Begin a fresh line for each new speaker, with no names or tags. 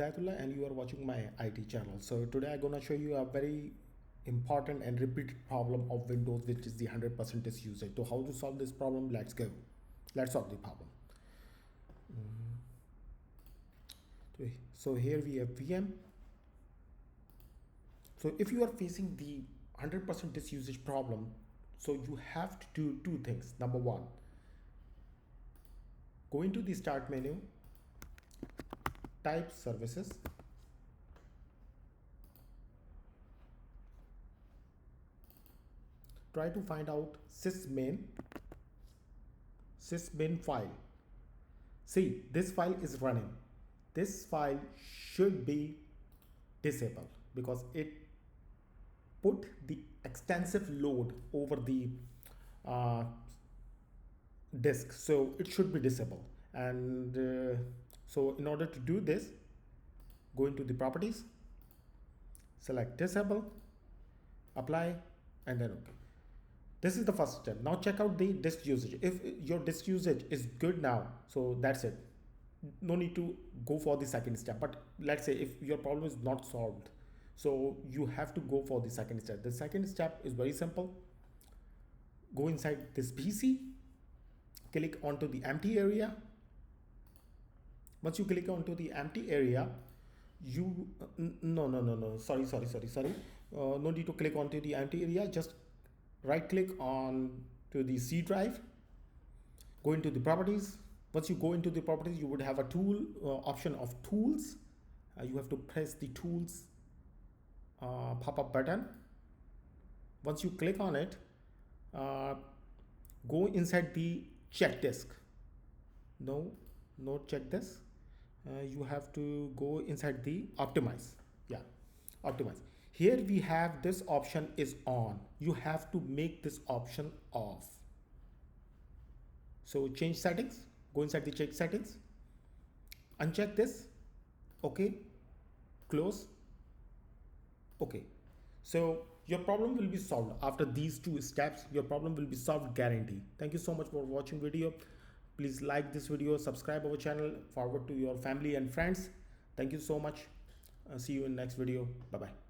Hidayatullah and you are watching my IT channel. So today I'm gonna show you a very important and repeated problem of Windows, which is the 100% disusage. So how to solve this problem? Let's go. Let's solve the problem. So here we have VM. So if you are facing the 100% disusage problem, so you have to do two things. Number one, go into the start menu, type services, try to find out sysmain file. See, this file is running. This file should be disabled because it put the extensive load over the uh, disk, so it should be disabled. And so in order to do this, go into the properties, select disable, apply, and then okay. This is the first step. Now check out the disk usage. If your disk usage is good now, so that's it. No need to go for the second step. But let's say if your problem is not solved, so you have to go for the second step. The second step is very simple. Go inside this PC, click onto the empty area. Once you click onto the empty area, you no, sorry, no need to click onto the empty area. Just right click on to the C drive, go into the properties. Once you go into the properties, you would have a tool option of tools. You have to press the tools pop-up button. Once you click on it, go inside the check disk. No check this. You have to go inside the optimize. Yeah, optimize. Here we have this option is on. You have to make this option off. So change settings, go inside the check settings, uncheck this, okay, close, okay. So your problem will be solved after these two steps. Your problem will be solved, guarantee. Thank you so much for watching video. Please like this video, subscribe our channel, forward to your family and friends. Thank you so much. See you in next video. Bye bye.